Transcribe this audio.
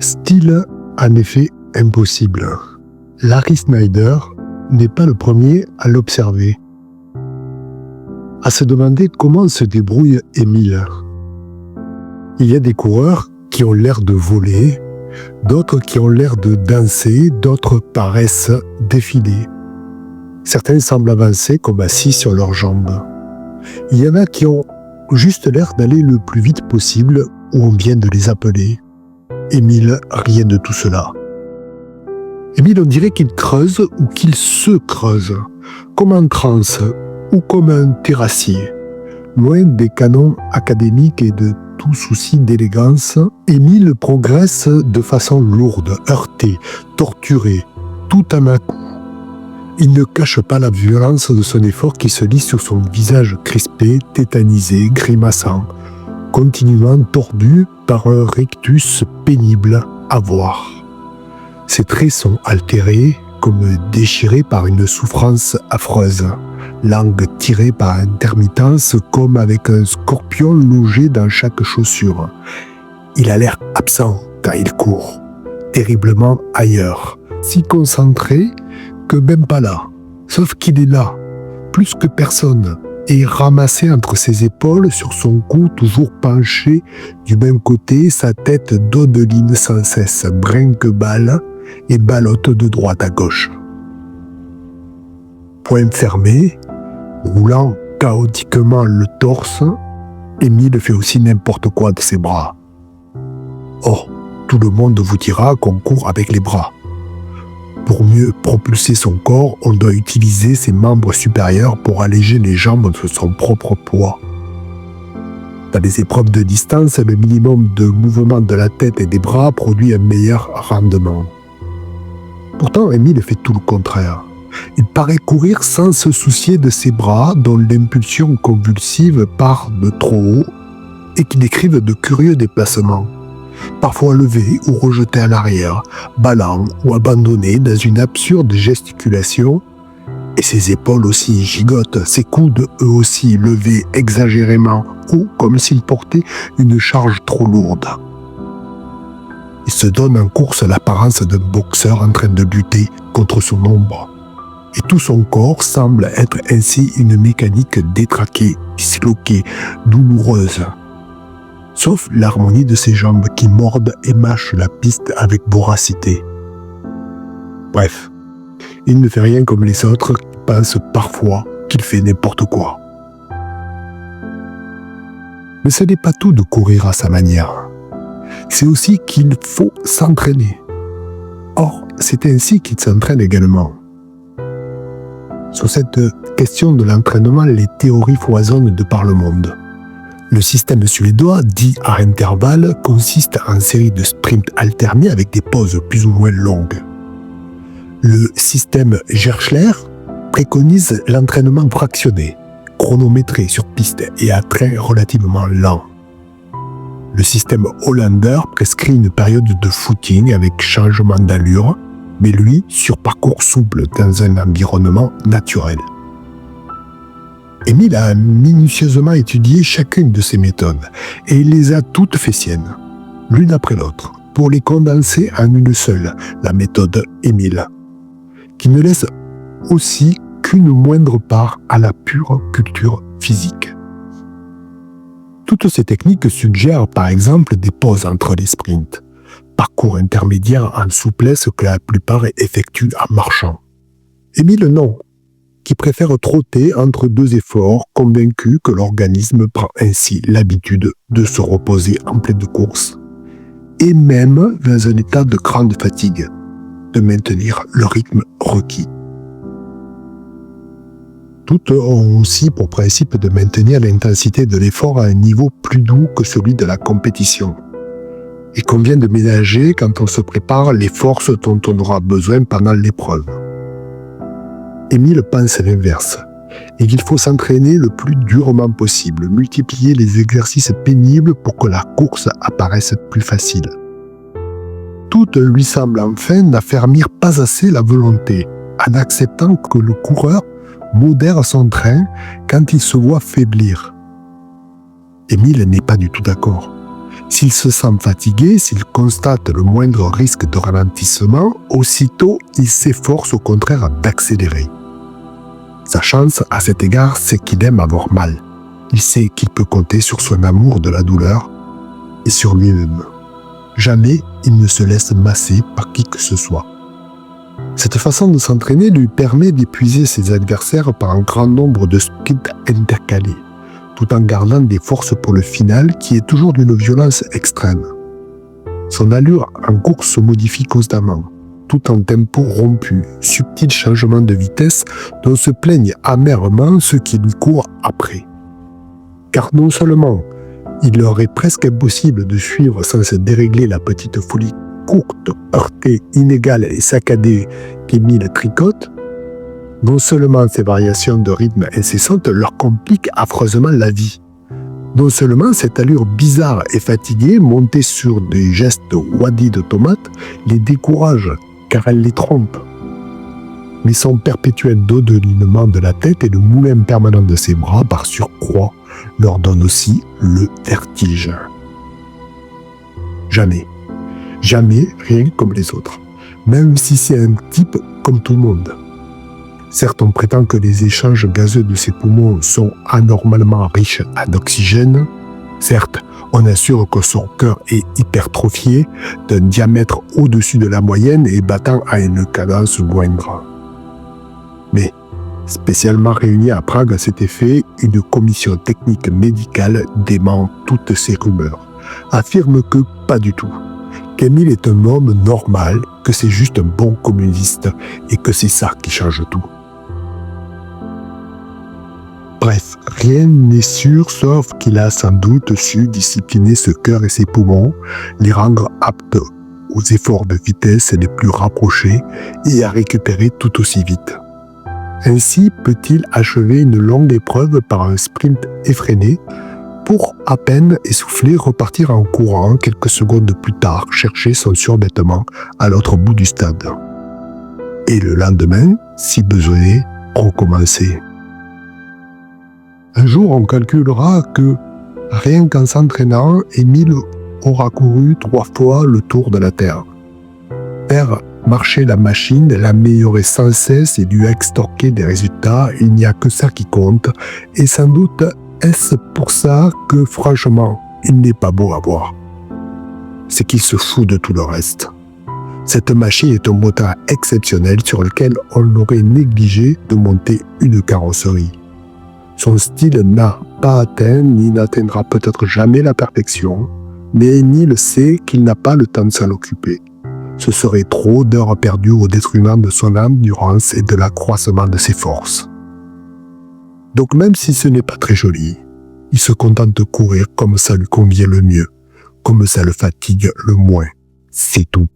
Style, en effet, impossible. Larry Snyder n'est pas le premier à l'observer. À se demander comment se débrouille Émile. Il y a des coureurs qui ont l'air de voler, d'autres qui ont l'air de danser, d'autres paraissent défiler. Certains semblent avancer comme assis sur leurs jambes. Il y en a qui ont juste l'air d'aller le plus vite possible où on vient de les appeler. Émile, rien de tout cela. Émile, on dirait qu'il creuse ou qu'il se creuse, comme en transe ou comme un terrassier. Loin des canons académiques et de tout souci d'élégance, Émile progresse de façon lourde, heurtée, torturée, tout à un coup. Il ne cache pas la violence de son effort qui se lit sur son visage crispé, tétanisé, grimaçant, continuellement tordu par un rictus pénible à voir. Ses traits sont altérés, comme déchirés par une souffrance affreuse, langue tirée par intermittence comme avec un scorpion logé dans chaque chaussure. Il a l'air absent quand il court, terriblement ailleurs, si concentré que même pas là, sauf qu'il est là, plus que personne, et ramassé entre ses épaules sur son cou toujours penché du même côté, sa tête dodeline sans cesse, brinque-balle et ballotte de droite à gauche. Poings fermés, roulant chaotiquement le torse, Émile fait aussi n'importe quoi de ses bras. Or, tout le monde vous dira qu'on court avec les bras. Pour mieux propulser son corps, on doit utiliser ses membres supérieurs pour alléger les jambes de son propre poids. Dans les épreuves de distance, le minimum de mouvement de la tête et des bras produit un meilleur rendement. Pourtant, Émile fait tout le contraire. Il paraît courir sans se soucier de ses bras, dont l'impulsion convulsive part de trop haut et qui décrivent de curieux déplacements. Parfois levés ou rejetés à l'arrière, ballants ou abandonnés dans une absurde gesticulation, et ses épaules aussi gigotent, ses coudes eux aussi levés exagérément haut comme s'il portait une charge trop lourde. Il se donne en course l'apparence d'un boxeur en train de lutter contre son ombre, et tout son corps semble être ainsi une mécanique détraquée, disloquée, douloureuse. Sauf l'harmonie de ses jambes qui mordent et mâchent la piste avec voracité. Bref, il ne fait rien comme les autres qui pensent parfois qu'il fait n'importe quoi. Mais ce n'est pas tout de courir à sa manière. C'est aussi qu'il faut s'entraîner. Or, c'est ainsi qu'il s'entraîne également. Sur cette question de l'entraînement, les théories foisonnent de par le monde. Le système suédois, dit à intervalles, consiste en séries de sprints alternés avec des pauses plus ou moins longues. Le système Gerschler préconise l'entraînement fractionné, chronométré sur piste et à train relativement lent. Le système Hollander prescrit une période de footing avec changement d'allure, mais lui sur parcours souple dans un environnement naturel. Émile a minutieusement étudié chacune de ces méthodes et il les a toutes fait siennes, l'une après l'autre, pour les condenser en une seule, la méthode Émile, qui ne laisse aussi qu'une moindre part à la pure culture physique. Toutes ces techniques suggèrent par exemple des pauses entre les sprints, parcours intermédiaires en souplesse que la plupart effectuent en marchant. Émile non, qui préfère trotter entre deux efforts, convaincu que l'organisme prend ainsi l'habitude de se reposer en pleine course, et même dans un état de grande fatigue, de maintenir le rythme requis. Toutes ont aussi pour principe de maintenir l'intensité de l'effort à un niveau plus doux que celui de la compétition. Il convient de ménager, quand on se prépare, les forces dont on aura besoin pendant l'épreuve. Émile pense l'inverse, et qu'il faut s'entraîner le plus durement possible, multiplier les exercices pénibles pour que la course apparaisse plus facile. Tout lui semble enfin n'affermir pas assez la volonté, en acceptant que le coureur modère son train quand il se voit faiblir. Émile n'est pas du tout d'accord. S'il se sent fatigué, s'il constate le moindre risque de ralentissement, aussitôt il s'efforce au contraire d'accélérer. Sa chance à cet égard, c'est qu'il aime avoir mal. Il sait qu'il peut compter sur son amour de la douleur et sur lui-même. Jamais il ne se laisse masser par qui que ce soit. Cette façon de s'entraîner lui permet d'épuiser ses adversaires par un grand nombre de sprints intercalés, tout en gardant des forces pour le final qui est toujours d'une violence extrême. Son allure en course se modifie constamment, tout en tempo rompu, subtil changement de vitesse dont se plaignent amèrement ceux qui lui courent après. Car non seulement il leur est presque impossible de suivre sans se dérégler la petite folie courte, heurtée, inégale et saccadée qu'Émile tricote, non seulement ces variations de rythme incessantes leur compliquent affreusement la vie, non seulement cette allure bizarre et fatiguée, montée sur des gestes wadis de tomates, les décourage car elle les trompe. Mais son perpétuel dodeline de la tête et le moulin permanent de ses bras, par surcroît, leur donne aussi le vertige. Jamais rien comme les autres, même si c'est un type comme tout le monde. Certes, on prétend que les échanges gazeux de ses poumons sont anormalement riches en oxygène. Certes, on assure que son cœur est hypertrophié, d'un diamètre au-dessus de la moyenne et battant à une cadence moindre. Mais, spécialement réunie à Prague à cet effet, une commission technique médicale dément toutes ces rumeurs, affirme que pas du tout, qu'Émile est un homme normal, que c'est juste un bon communiste et que c'est ça qui change tout. Bref, rien n'est sûr sauf qu'il a sans doute su discipliner ce cœur et ses poumons, les rendre aptes aux efforts de vitesse les plus rapprochés et à récupérer tout aussi vite. Ainsi peut-il achever une longue épreuve par un sprint effréné pour, à peine essoufflé, repartir en courant quelques secondes plus tard, chercher son survêtement à l'autre bout du stade. Et le lendemain, si besoin, recommencer. Un jour, on calculera que, rien qu'en s'entraînant, Émile aura couru 3 fois le tour de la Terre. Faire marcher la machine, l'améliorer sans cesse et lui extorquer des résultats, il n'y a que ça qui compte, et sans doute est-ce pour ça que, franchement, il n'est pas beau à voir. C'est qu'il se fout de tout le reste. Cette machine est un moteur exceptionnel sur lequel on aurait négligé de monter une carrosserie. Son style n'a pas atteint ni n'atteindra peut-être jamais la perfection, mais Émile sait qu'il n'a pas le temps de s'en occuper. Ce serait trop d'heures perdues au détriment de son endurance et de l'accroissement de ses forces. Donc même si ce n'est pas très joli, il se contente de courir comme ça lui convient le mieux, comme ça le fatigue le moins. C'est tout.